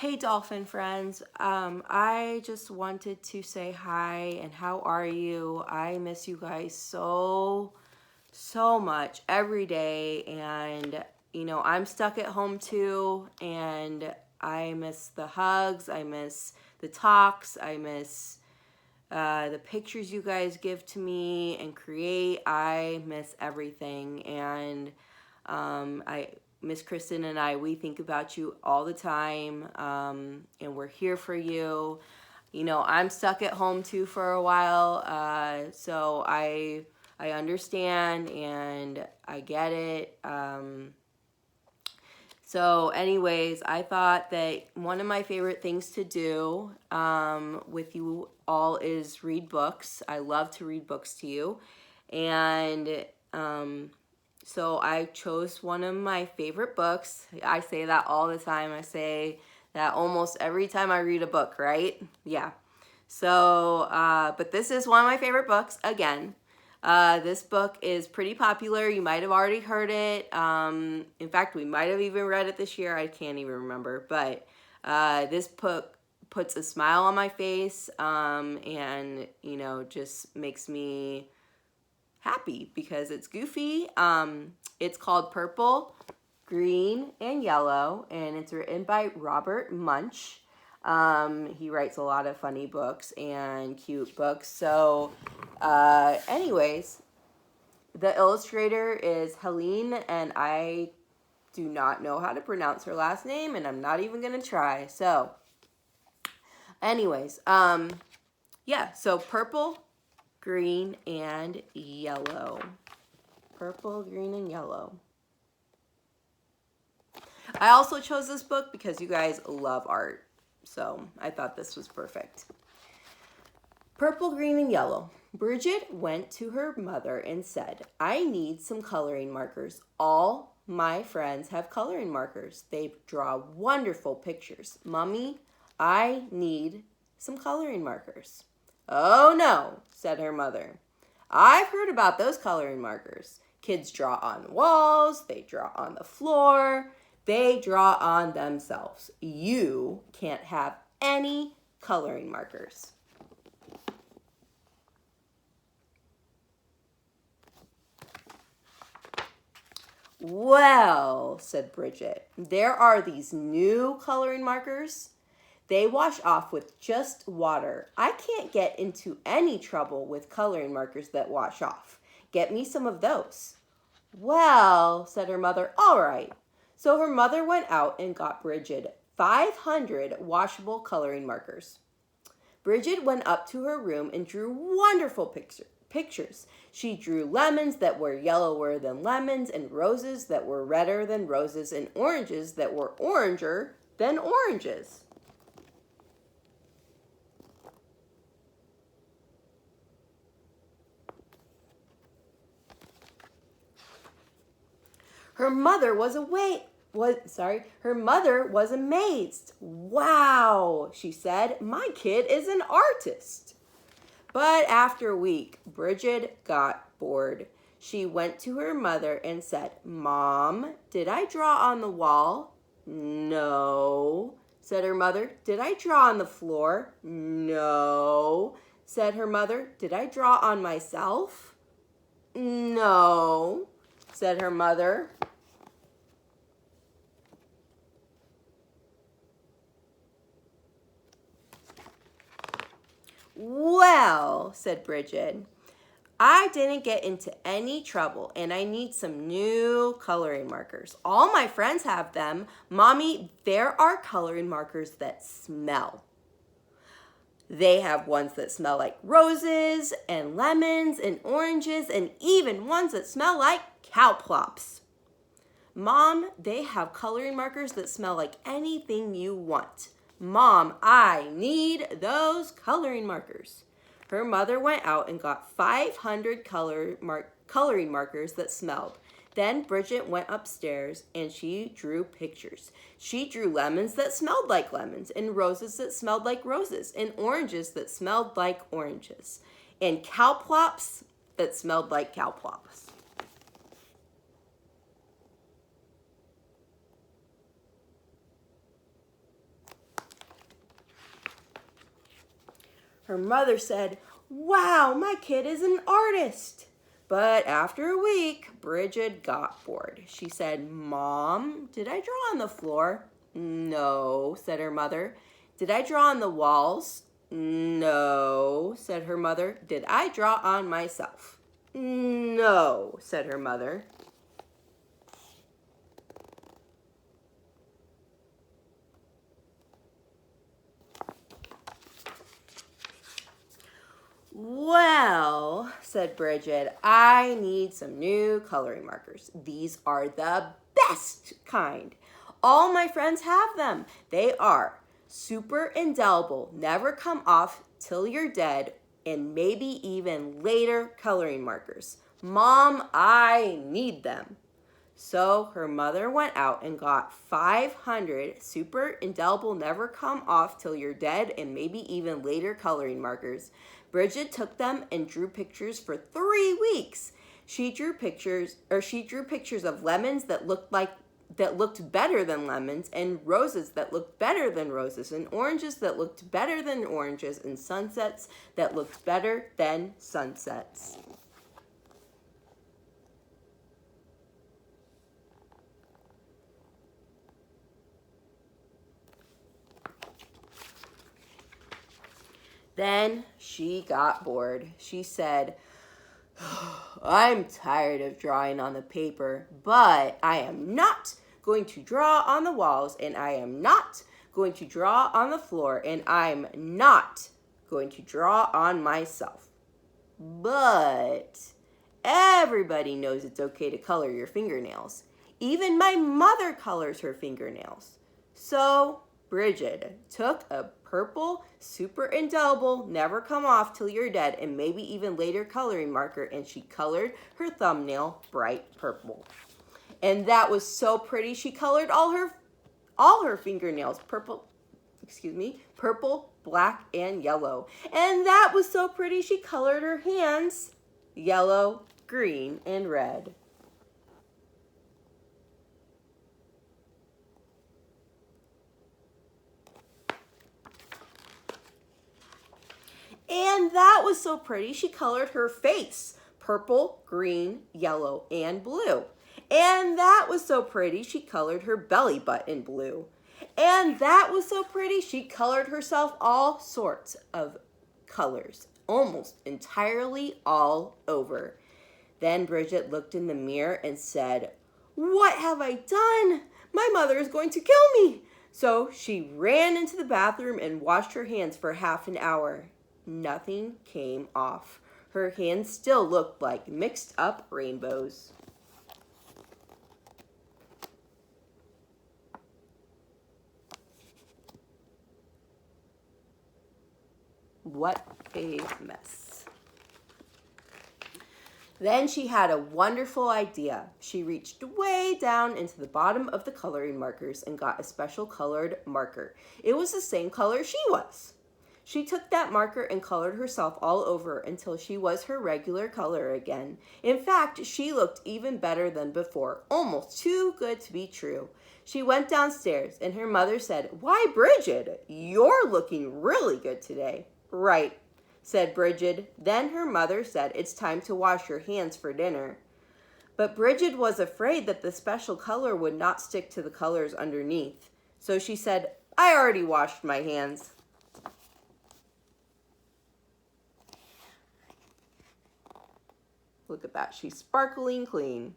Hey Dolphin friends, I just wanted to say hi and how are you? I miss you guys so much every day, and I'm stuck at home too, and I miss the hugs, I miss the talks, I miss the pictures you guys give to me and create. I miss everything, and I Miss Kristen and we think about you all the time, and we're here for you. I'm stuck at home too for a while, so I understand and I get it. So anyways, I thought that one of my favorite things to do with you all is read books. I love to read books to you. And so I chose one of my favorite books. I say that all the time. I say that almost every time I read a book, right? Yeah. So, but this is one of my favorite books, again. This book is pretty popular. You might have already heard it. In fact, we might have even read it this year. I can't even remember. But this book puts a smile on my face, and, just makes me happy because it's goofy. It's called Purple, Green, and Yellow, and it's written by Robert Munsch. He writes a lot of funny books and cute books. So, anyways, the illustrator is Helene, and I do not know how to pronounce her last name, and I'm not even going to try. So, anyways, yeah, so Purple, Green, and Yellow. Purple, Green, and Yellow. I also chose this book because you guys love art. So I thought this was perfect. Purple, Green, and Yellow. Bridget went to her mother and said, I need some coloring markers. All my friends have coloring markers. They draw wonderful pictures. Mommy, I need some coloring markers. Oh no, said her mother. I've heard about those coloring markers. Kids draw on walls, they draw on the floor, they draw on themselves. You can't have any coloring markers. Well, said Bridget, there are these new coloring markers. They wash off with just water. I can't get into any trouble with coloring markers that wash off. Get me some of those. Well, said her mother, all right. So her mother went out and got Bridget 500 washable coloring markers. Bridget went up to her room and drew wonderful pictures. She drew lemons that were yellower than lemons, and roses that were redder than roses, and oranges that were oranger than oranges. Her mother was amazed. Wow, she said, my kid is an artist. But after a week, Bridget got bored. She went to her mother and said, Mom, did I draw on the wall? No, said her mother. Did I draw on the floor? No, said her mother. Did I draw on myself? No, said her mother. Well, said Bridget, I didn't get into any trouble, and I need some new coloring markers. All my friends have them. Mommy, there are coloring markers that smell. They have ones that smell like roses and lemons and oranges, and even ones that smell like cow plops. Mom, they have coloring markers that smell like anything you want. Mom, I need those coloring markers. Her mother went out and got 500 coloring markers that smelled. Then Bridget went upstairs and she drew pictures. She drew lemons that smelled like lemons, and roses that smelled like roses, and oranges that smelled like oranges, and cow plops that smelled like cow plops. Her mother said, "Wow, my kid is an artist." But after a week, Bridget got bored. She said, "Mom, did I draw on the floor?" "No," said her mother. "Did I draw on the walls?" "No," said her mother. "Did I draw on myself?" "No," said her mother. "Well," said Bridget, "I need some new coloring markers. These are the best kind. All my friends have them. They are super indelible, never come off till you're dead, and maybe even later coloring markers. Mom, I need them." So her mother went out and got 500 super indelible, never come off till you're dead, and maybe even later coloring markers. Bridget took them and drew pictures for 3 weeks. She drew pictures of lemons that looked better than lemons, and roses that looked better than roses, and oranges that looked better than oranges, and sunsets that looked better than sunsets. Then she got bored. She said, "I'm tired of drawing on the paper, but I am not going to draw on the walls, and I am not going to draw on the floor, and I'm not going to draw on myself. But everybody knows it's okay to color your fingernails. Even my mother colors her fingernails." So Bridget took a purple, super indelible, never come off till you're dead, and maybe even later coloring marker, and she colored her thumbnail bright purple. And that was so pretty. She colored all her fingernails purple, black, and yellow. And that was so pretty. She colored her hands yellow, green, and red. And that was so pretty. She colored her face purple, green, yellow, and blue. And that was so pretty. She colored her belly button blue. And that was so pretty. She colored herself all sorts of colors, almost entirely all over. Then Bridget looked in the mirror and said, "What have I done? My mother is going to kill me." So she ran into the bathroom and washed her hands for half an hour. Nothing came off. Her hands still looked like mixed up rainbows. What a mess. Then she had a wonderful idea. She reached way down into the bottom of the coloring markers and got a special colored marker. It was the same color she was. She took that marker and colored herself all over until she was her regular color again. In fact, she looked even better than before, almost too good to be true. She went downstairs and her mother said, "Why, Bridget, you're looking really good today." "Right," said Bridget. Then her mother said, "It's time to wash your hands for dinner." But Bridget was afraid that the special color would not stick to the colors underneath. So she said, "I already washed my hands." Look at that. She's sparkling clean.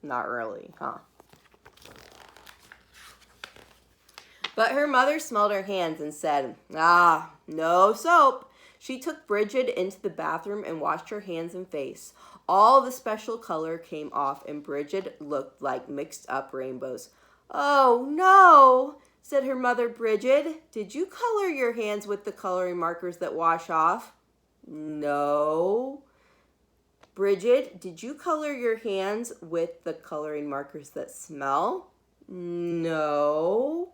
Not really, huh? But her mother smelled her hands and said, "Ah, no soap." She took Bridget into the bathroom and washed her hands and face. All the special color came off and Bridget looked like mixed up rainbows. "Oh, no," said her mother. "Bridget, did you color your hands with the coloring markers that wash off?" "No." "Bridget, did you color your hands with the coloring markers that smell?" "No."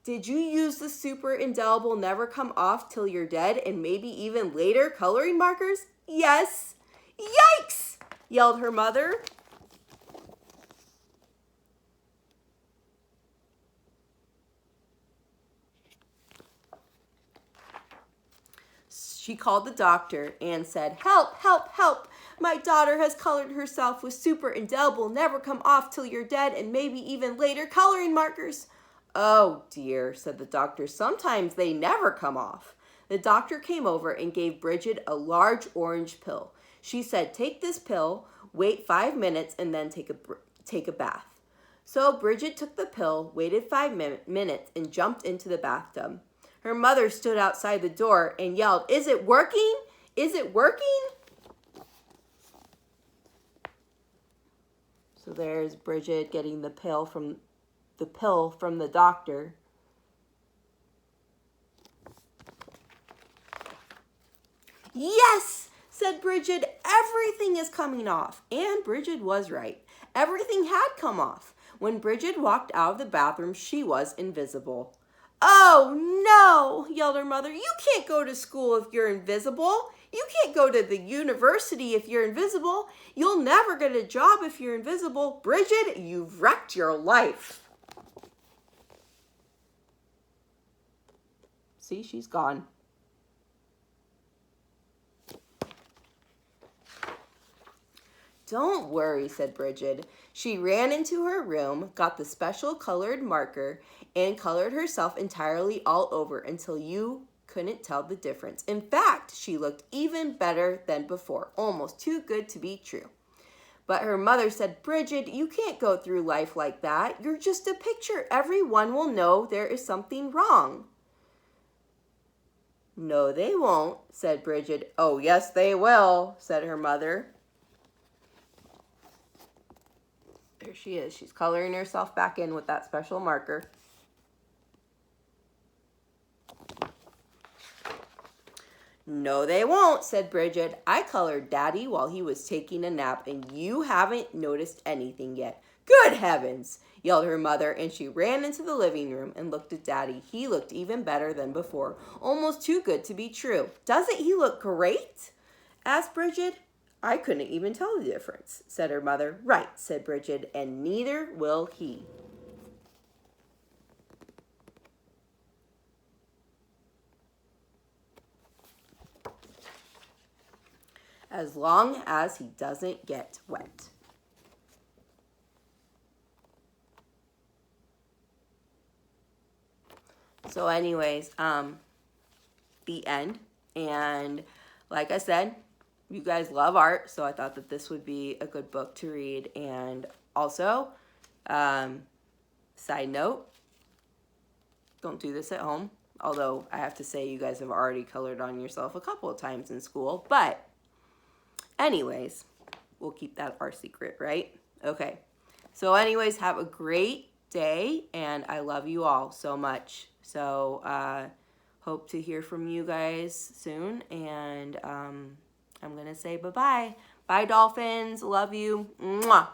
"Did you use the super indelible, never come off till you're dead, and maybe even later coloring markers?" "Yes." "Yikes!" yelled her mother. She called the doctor and said, "Help, help, help. My daughter has colored herself with super indelible, never come off till you're dead, and maybe even later coloring markers." "Oh dear," said the doctor. "Sometimes they never come off." The doctor came over and gave Bridget a large orange pill. She said, "Take this pill, wait 5 minutes, and then take a bath." So Bridget took the pill, waited 5 minutes, and jumped into the bathtub. Her mother stood outside the door and yelled, "Is it working? Is it working?" So there's Bridget getting the pill from the doctor. "Yes," said Bridget, "everything is coming off." And Bridget was right. Everything had come off. When Bridget walked out of the bathroom, she was invisible. "Oh no," yelled her mother. "You can't go to school if you're invisible. You can't go to the university if you're invisible. You'll never get a job if you're invisible. Bridget, you've wrecked your life." See, she's gone. "Don't worry," said Bridget. She ran into her room, got the special colored marker, and colored herself entirely all over until you couldn't tell the difference. In fact, she looked even better than before, almost too good to be true. But her mother said, "Bridget, you can't go through life like that. You're just a picture. Everyone will know there is something wrong." "No, they won't," said Bridget. "Oh, yes, they will," said her mother. There she is. She's coloring herself back in with that special marker. "No, they won't," said Bridget. "I colored Daddy while he was taking a nap, and you haven't noticed anything yet." "Good heavens," yelled her mother, and she ran into the living room and looked at Daddy. He looked even better than before, almost too good to be true. "Doesn't he look great?" asked Bridget. "I couldn't even tell the difference," said her mother. "Right," said Bridget, "and neither will he." As long as he doesn't get wet. So anyways, the end. And like I said, you guys love art, so I thought that this would be a good book to read. And also, side note, don't do this at home. Although I have to say you guys have already colored on yourself a couple of times in school. But anyways, we'll keep that our secret, right? Okay. So anyways, have a great day, and I love you all so much. So hope to hear from you guys soon, and I'm going to say bye-bye. Bye, dolphins. Love you. Mwah.